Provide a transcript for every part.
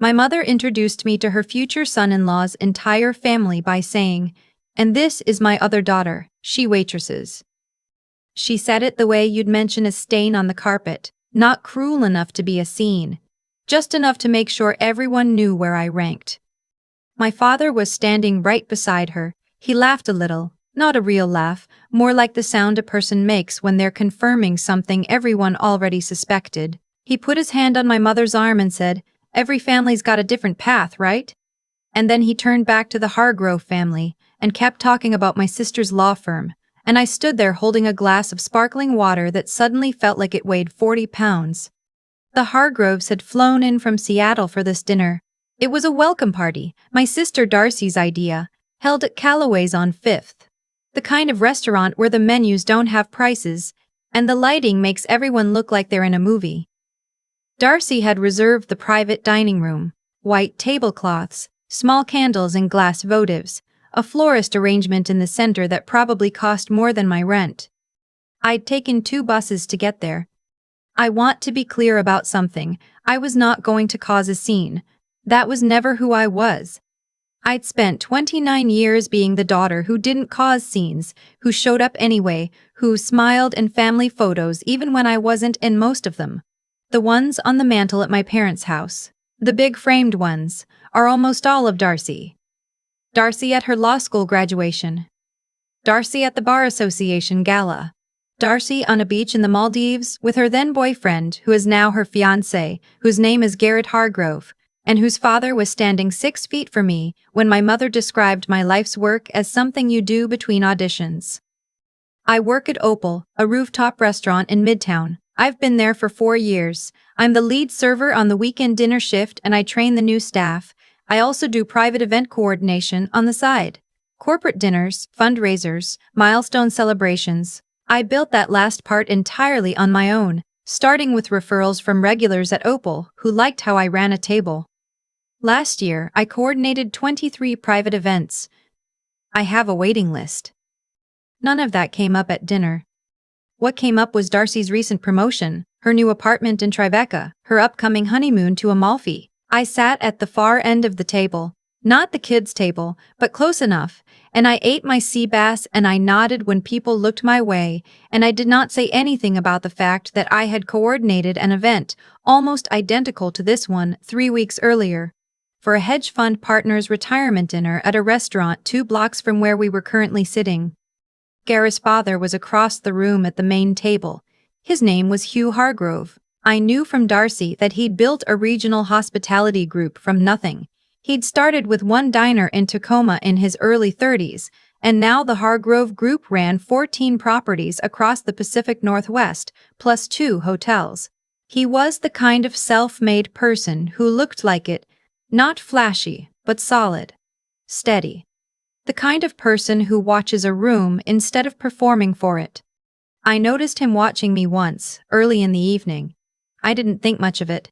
My mother introduced me to her future son-in-law's entire family by saying, "And this is my other daughter, she waitresses." She said it the way you'd mention a stain on the carpet, not cruel enough to be a scene, just enough to make sure everyone knew where I ranked. My father was standing right beside her. He laughed a little, not a real laugh, more like the sound a person makes when they're confirming something everyone already suspected. He put his hand on my mother's arm and said, "Every family's got a different path, right?" And then he turned back to the Hargrove family and kept talking about my sister's law firm, and I stood there holding a glass of sparkling water that suddenly felt like it weighed 40 pounds. The Hargroves had flown in from Seattle for this dinner. It was a welcome party, my sister Darcy's idea, held at Callaway's on 5th. The kind of restaurant where the menus don't have prices, and the lighting makes everyone look like they're in a movie. Darcy had reserved the private dining room, white tablecloths, small candles and glass votives, a florist arrangement in the center that probably cost more than my rent. I'd taken 2 buses to get there. I want to be clear about something. I was not going to cause a scene. That was never who I was. I'd spent 29 years being the daughter who didn't cause scenes, who showed up anyway, who smiled in family photos even when I wasn't in most of them. The ones on the mantel at my parents' house, the big framed ones, are almost all of Darcy. Darcy at her law school graduation. Darcy at the Bar Association gala. Darcy on a beach in the Maldives with her then-boyfriend, who is now her fiancé, whose name is Garrett Hargrove, and whose father was standing 6 feet from me when my mother described my life's work as something you do between auditions. I work at Opal, a rooftop restaurant in Midtown. I've been there for 4 years. I'm the lead server on the weekend dinner shift and I train the new staff. I also do private event coordination on the side. Corporate dinners, fundraisers, milestone celebrations. I built that last part entirely on my own, starting with referrals from regulars at Opal who liked how I ran a table. Last year, I coordinated 23 private events. I have a waiting list. None of that came up at dinner. What came up was Darcy's recent promotion, her new apartment in Tribeca, her upcoming honeymoon to Amalfi. I sat at the far end of the table, not the kids' table, but close enough, and I ate my sea bass and I nodded when people looked my way, and I did not say anything about the fact that I had coordinated an event almost identical to this one 3 weeks earlier, for a hedge fund partner's retirement dinner at a restaurant 2 blocks from where we were currently sitting. Garrett's father was across the room at the main table. His name was Hugh Hargrove. I knew from Darcy that he'd built a regional hospitality group from nothing. He'd started with one diner in Tacoma in his early 30s, and now the Hargrove Group ran 14 properties across the Pacific Northwest, plus 2 hotels. He was the kind of self-made person who looked like it, not flashy, but solid, steady. The kind of person who watches a room instead of performing for it. I noticed him watching me once, early in the evening. I didn't think much of it.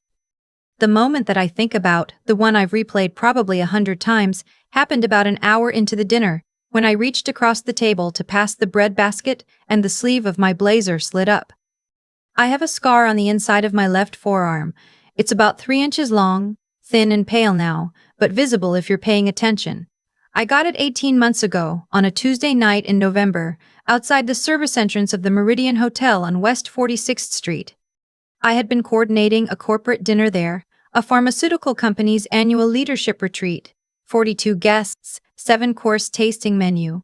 The moment that I think about, the one I've replayed probably 100 times, happened about an hour into the dinner, when I reached across the table to pass the bread basket and the sleeve of my blazer slid up. I have a scar on the inside of my left forearm. It's about 3 inches long, thin and pale now, but visible if you're paying attention. I got it 18 months ago, on a Tuesday night in November, outside the service entrance of the Meridian Hotel on West 46th Street. I had been coordinating a corporate dinner there, a pharmaceutical company's annual leadership retreat, 42 guests, 7-course tasting menu.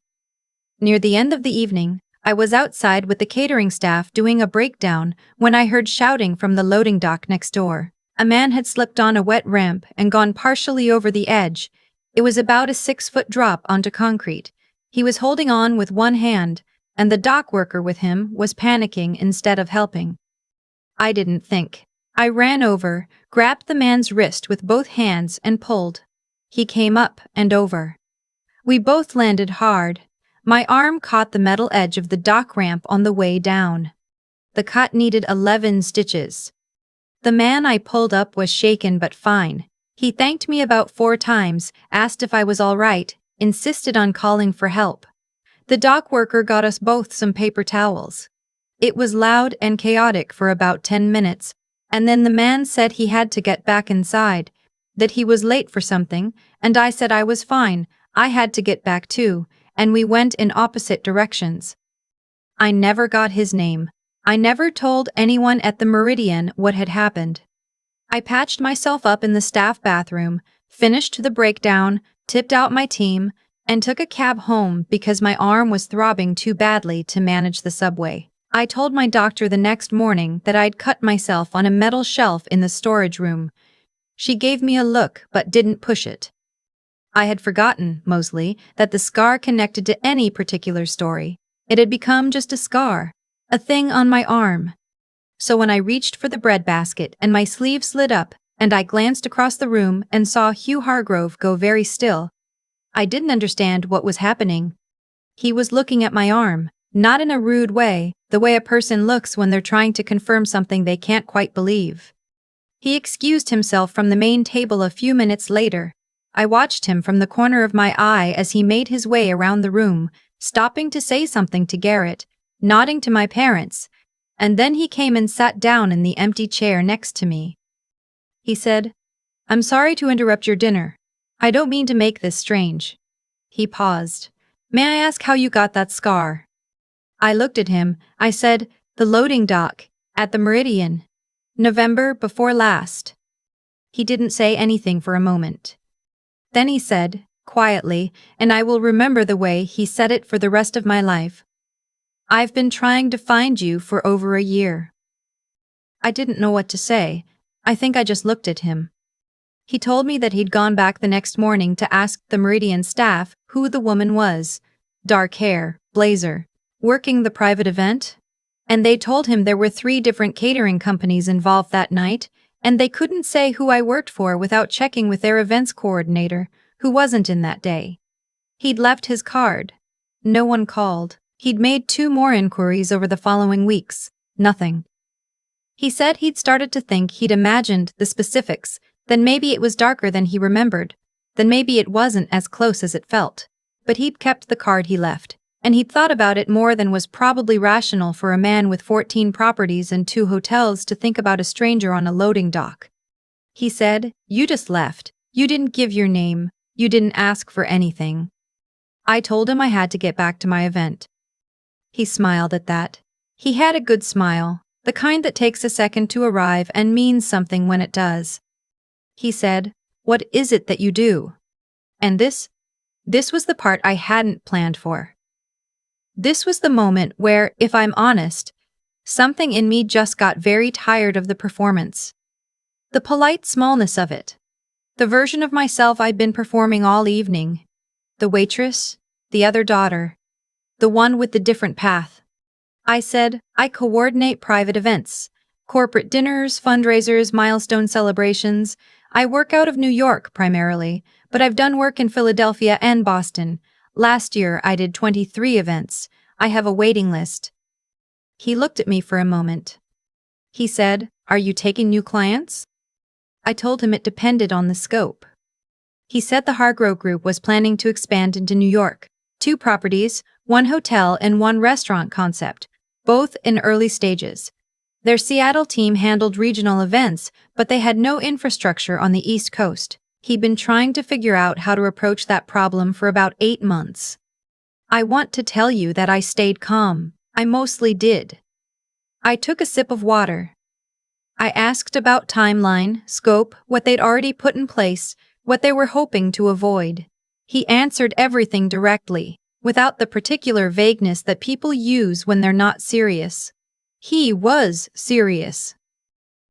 Near the end of the evening, I was outside with the catering staff doing a breakdown when I heard shouting from the loading dock next door. A man had slipped on a wet ramp and gone partially over the edge. It was about a 6-foot drop onto concrete. He was holding on with one hand, and the dock worker with him was panicking instead of helping. I didn't think. I ran over, grabbed the man's wrist with both hands and pulled. He came up and over. We both landed hard. My arm caught the metal edge of the dock ramp on the way down. The cut needed 11 stitches. The man I pulled up was shaken but fine. He thanked me about 4 times, asked if I was all right, insisted on calling for help. The dock worker got us both some paper towels. It was loud and chaotic for about 10 minutes, and then the man said he had to get back inside. that he was late for something, and I said I was fine, I had to get back too, and we went in opposite directions. I never got his name. I never told anyone at the Meridian what had happened. I patched myself up in the staff bathroom, finished the breakdown, tipped out my team, and took a cab home because my arm was throbbing too badly to manage the subway. I told my doctor the next morning that I'd cut myself on a metal shelf in the storage room. She gave me a look but didn't push it. I had forgotten, mostly, that the scar connected to any particular story. It had become just a scar, a thing on my arm. So when I reached for the breadbasket and my sleeve slid up, and I glanced across the room and saw Hugh Hargrove go very still, I didn't understand what was happening. He was looking at my arm, not in a rude way, the way a person looks when they're trying to confirm something they can't quite believe. He excused himself from the main table a few minutes later. I watched him from the corner of my eye as he made his way around the room, stopping to say something to Garrett, nodding to my parents, and then he came and sat down in the empty chair next to me. He said, "I'm sorry to interrupt your dinner. I don't mean to make this strange." He paused. "May I ask how you got that scar?" I looked at him. I said, "The loading dock, at the Meridian. November before last." He didn't say anything for a moment. Then he said, quietly, and I will remember the way he said it for the rest of my life, "I've been trying to find you for over a year." I didn't know what to say. I think I just looked at him. He told me that he'd gone back the next morning to ask the Meridian staff who the woman was. Dark hair, blazer, working the private event? And they told him there were 3 different catering companies involved that night, and they couldn't say who I worked for without checking with their events coordinator, who wasn't in that day. He'd left his card. No one called. He'd made 2 more inquiries over the following weeks. Nothing. He said he'd started to think he'd imagined the specifics, then maybe it was darker than he remembered, then maybe it wasn't as close as it felt. But he'd kept the card he left, and he'd thought about it more than was probably rational for a man with 14 properties and 2 hotels to think about a stranger on a loading dock. He said, "You just left. You didn't give your name. You didn't ask for anything." I told him I had to get back to my event. He smiled at that. He had a good smile, the kind that takes a second to arrive and means something when it does. He said, "What is it that you do?" And this was the part I hadn't planned for. This was the moment where, if I'm honest, something in me just got very tired of the performance. The polite smallness of it. The version of myself I'd been performing all evening. The waitress, the other daughter, the one with the different path. I said, "I coordinate private events, corporate dinners, fundraisers, milestone celebrations. I work out of New York primarily, but I've done work in Philadelphia and Boston. Last year I did 23 events. I have a waiting list." He looked at me for a moment. He said, "Are you taking new clients?" I told him it depended on the scope. He said the Hargrove Group was planning to expand into New York. 2 properties, 1 hotel and 1 restaurant concept, both in early stages. Their Seattle team handled regional events, but they had no infrastructure on the East Coast. He'd been trying to figure out how to approach that problem for about 8 months. I want to tell you that I stayed calm. I mostly did. I took a sip of water. I asked about timeline, scope, what they'd already put in place, what they were hoping to avoid. He answered everything directly, without the particular vagueness that people use when they're not serious. He was serious.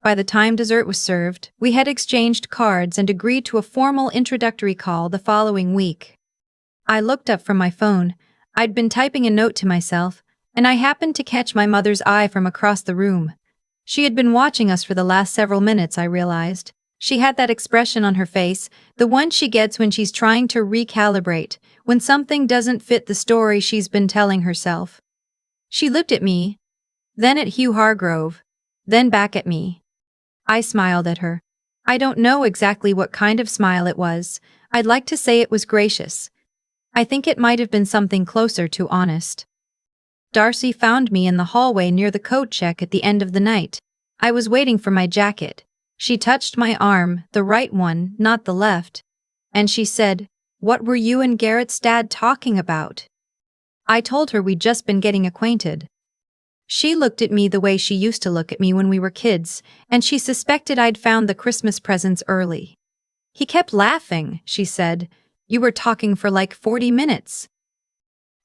By the time dessert was served, we had exchanged cards and agreed to a formal introductory call the following week. I looked up from my phone. I'd been typing a note to myself, and I happened to catch my mother's eye from across the room. She had been watching us for the last several minutes, I realized. She had that expression on her face, the one she gets when she's trying to recalibrate, when something doesn't fit the story she's been telling herself. She looked at me, then at Hugh Hargrove, then back at me. I smiled at her. I don't know exactly what kind of smile it was. I'd like to say it was gracious. I think it might have been something closer to honest. Darcy found me in the hallway near the coat check at the end of the night. I was waiting for my jacket. She touched my arm, the right one, not the left. And she said, "What were you and Garrett's dad talking about?" I told her we'd just been getting acquainted. She looked at me the way she used to look at me when we were kids, and she suspected I'd found the Christmas presents early. "He kept laughing," she said. "You were talking for like 40 minutes.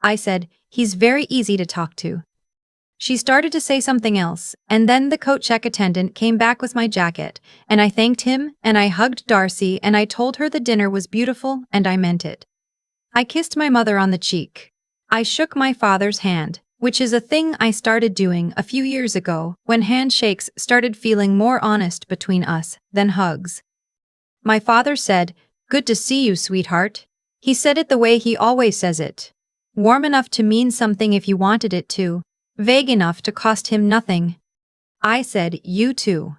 I said, "He's very easy to talk to." She started to say something else, and then the coat check attendant came back with my jacket, and I thanked him, and I hugged Darcy, and I told her the dinner was beautiful, and I meant it. I kissed my mother on the cheek. I shook my father's hand, which is a thing I started doing a few years ago when handshakes started feeling more honest between us than hugs. My father said, "Good to see you, sweetheart." He said it the way he always says it. Warm enough to mean something if you wanted it to. Vague enough to cost him nothing. I said, "You too."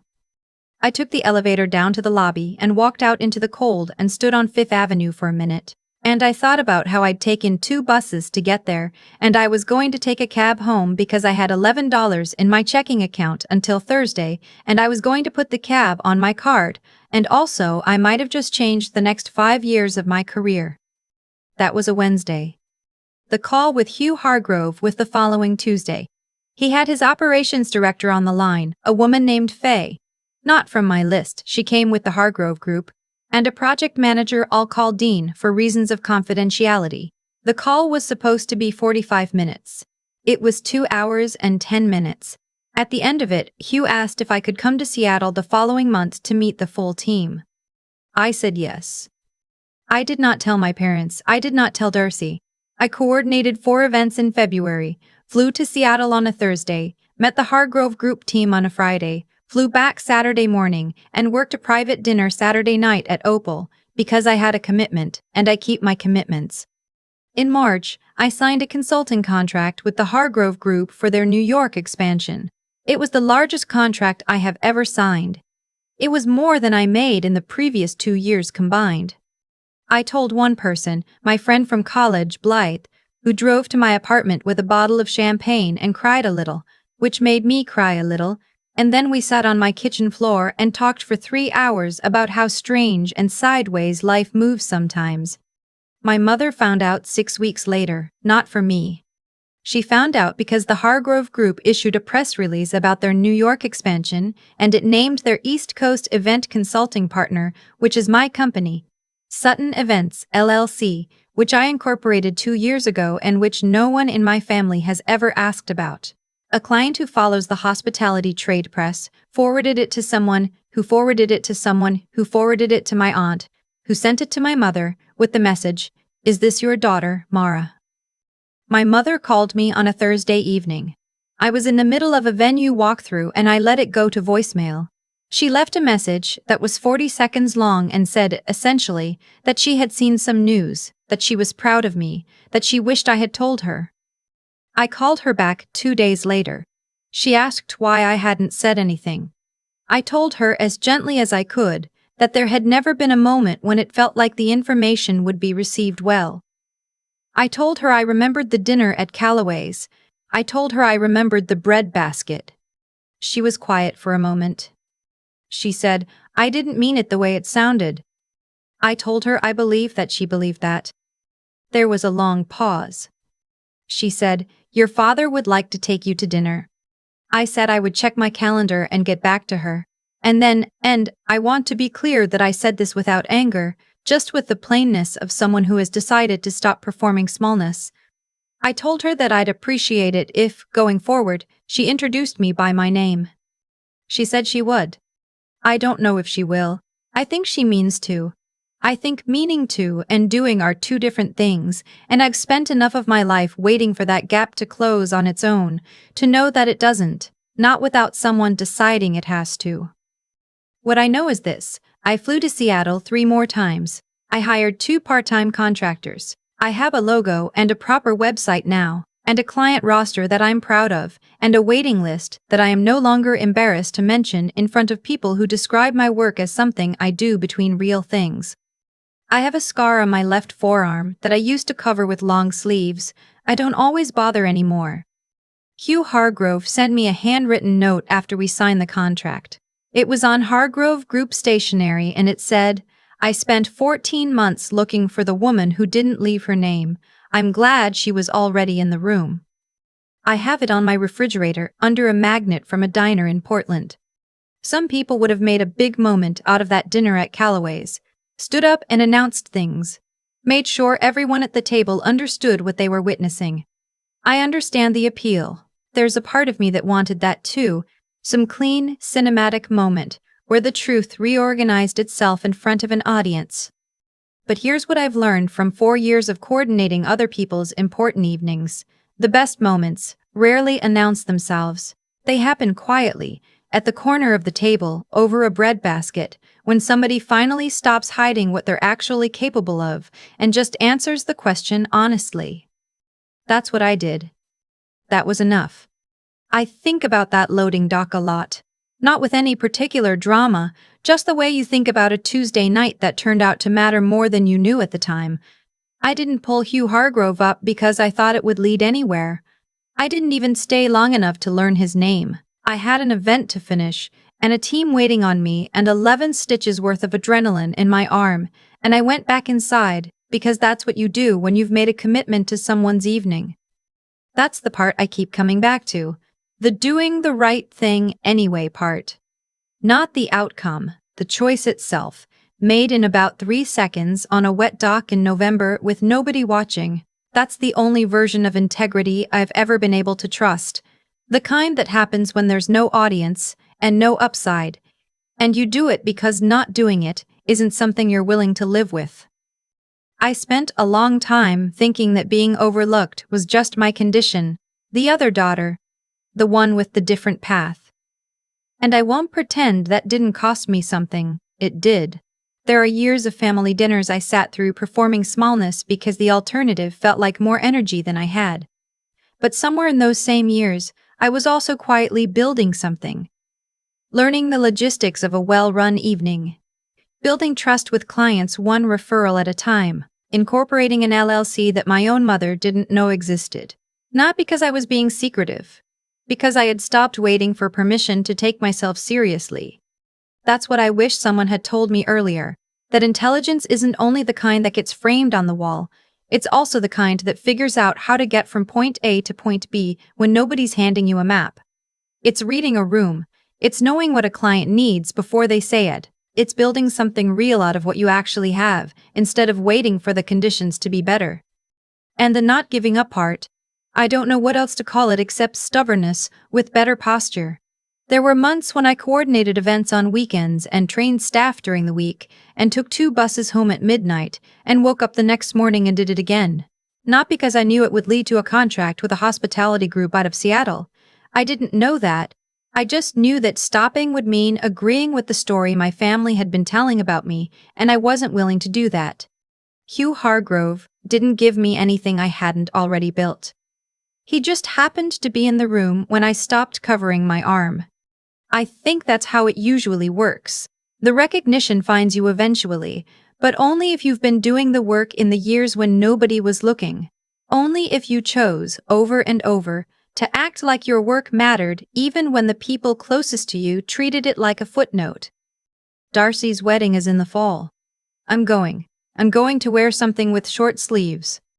I took the elevator down to the lobby and walked out into the cold and stood on Fifth Avenue for a minute. And I thought about how I'd taken 2 buses to get there, and I was going to take a cab home because I had $11 in my checking account until Thursday, and I was going to put the cab on my card, and also I might have just changed the next 5 years of my career. That was a Wednesday. The call with Hugh Hargrove was the following Tuesday. He had his operations director on the line, a woman named Faye. Not from my list, she came with the Hargrove Group, and a project manager I'll call Dean for reasons of confidentiality. The call was supposed to be 45 minutes. It was 2 hours and 10 minutes. At the end of it, Hugh asked if I could come to Seattle the following month to meet the full team. I said yes. I did not tell my parents, I did not tell Darcy. I coordinated 4 events in February, flew to Seattle on a Thursday, met the Hargrove Group team on a Friday, flew back Saturday morning, and worked a private dinner Saturday night at Opal, because I had a commitment, and I keep my commitments. In March, I signed a consulting contract with the Hargrove Group for their New York expansion. It was the largest contract I have ever signed. It was more than I made in the previous 2 years combined. I told one person, my friend from college, Blythe, who drove to my apartment with a bottle of champagne and cried a little, which made me cry a little, and then we sat on my kitchen floor and talked for 3 hours about how strange and sideways life moves sometimes. My mother found out 6 weeks later, not for me. She found out because the Hargrove Group issued a press release about their New York expansion, and it named their East Coast event consulting partner, which is my company, Sutton Events, LLC, which I incorporated 2 years ago and which no one in my family has ever asked about. A client who follows the hospitality trade press forwarded it to someone, who forwarded it to someone, who forwarded it to my aunt, who sent it to my mother, with the message, "Is this your daughter, Mara?" My mother called me on a Thursday evening. I was in the middle of a venue walkthrough and I let it go to voicemail. She left a message that was 40 seconds long and said, essentially, that she had seen some news, that she was proud of me, that she wished I had told her. I called her back 2 days later. She asked why I hadn't said anything. I told her as gently as I could that there had never been a moment when it felt like the information would be received well. I told her I remembered the dinner at Callaway's. I told her I remembered the bread basket. She was quiet for a moment. She said, "I didn't mean it the way it sounded." I told her I believed that she believed that. There was a long pause. She said, "Your father would like to take you to dinner." I said I would check my calendar and get back to her. And I want to be clear that I said this without anger, just with the plainness of someone who has decided to stop performing smallness. I told her that I'd appreciate it if, going forward, she introduced me by my name. She said she would. I don't know if she will. I think she means to. I think meaning to and doing are 2 different things, and I've spent enough of my life waiting for that gap to close on its own, to know that it doesn't, not without someone deciding it has to. What I know is this: I flew to Seattle 3 more times. I hired 2 part-time contractors. I have a logo and a proper website now, and a client roster that I'm proud of, and a waiting list that I am no longer embarrassed to mention in front of people who describe my work as something I do between real things. I have a scar on my left forearm that I used to cover with long sleeves. I don't always bother anymore. Hugh Hargrove sent me a handwritten note after we signed the contract. It was on Hargrove Group stationery and it said, "I spent 14 months looking for the woman who didn't leave her name. I'm glad she was already in the room." I have it on my refrigerator under a magnet from a diner in Portland. Some people would have made a big moment out of that dinner at Callaway's, stood up and announced things, made sure everyone at the table understood what they were witnessing. I understand the appeal. There's a part of me that wanted that too, some clean, cinematic moment where the truth reorganized itself in front of an audience. But here's what I've learned from 4 years of coordinating other people's important evenings. The best moments rarely announce themselves. They happen quietly, at the corner of the table, over a bread basket, when somebody finally stops hiding what they're actually capable of and just answers the question honestly. That's what I did. That was enough. I think about that loading dock a lot. Not with any particular drama, just the way you think about a Tuesday night that turned out to matter more than you knew at the time. I didn't pull Hugh Hargrove up because I thought it would lead anywhere. I didn't even stay long enough to learn his name. I had an event to finish, and a team waiting on me and 11 stitches worth of adrenaline in my arm, and I went back inside, because that's what you do when you've made a commitment to someone's evening. That's the part I keep coming back to. The doing the right thing anyway part. Not the outcome, the choice itself, made in about 3 seconds on a wet dock in November with nobody watching. That's the only version of integrity I've ever been able to trust. The kind that happens when there's no audience and no upside. And you do it because not doing it isn't something you're willing to live with. I spent a long time thinking that being overlooked was just my condition, the other daughter, the one with the different path. And I won't pretend that didn't cost me something, it did. There are years of family dinners I sat through performing smallness because the alternative felt like more energy than I had. But somewhere in those same years, I was also quietly building something. Learning the logistics of a well-run evening. Building trust with clients one referral at a time. Incorporating an LLC that my own mother didn't know existed. Not because I was being secretive. Because I had stopped waiting for permission to take myself seriously. That's what I wish someone had told me earlier, that intelligence isn't only the kind that gets framed on the wall, it's also the kind that figures out how to get from point A to point B when nobody's handing you a map. It's reading a room, it's knowing what a client needs before they say it, it's building something real out of what you actually have, instead of waiting for the conditions to be better. And the not giving up part, I don't know what else to call it except stubbornness with better posture. There were months when I coordinated events on weekends and trained staff during the week and took 2 buses home at midnight and woke up the next morning and did it again. Not because I knew it would lead to a contract with a hospitality group out of Seattle. I didn't know that. I just knew that stopping would mean agreeing with the story my family had been telling about me, and I wasn't willing to do that. Hugh Hargrove didn't give me anything I hadn't already built. He just happened to be in the room when I stopped covering my arm. I think that's how it usually works. The recognition finds you eventually, but only if you've been doing the work in the years when nobody was looking. Only if you chose, over and over, to act like your work mattered even when the people closest to you treated it like a footnote. Darcy's wedding is in the fall. I'm going to wear something with short sleeves.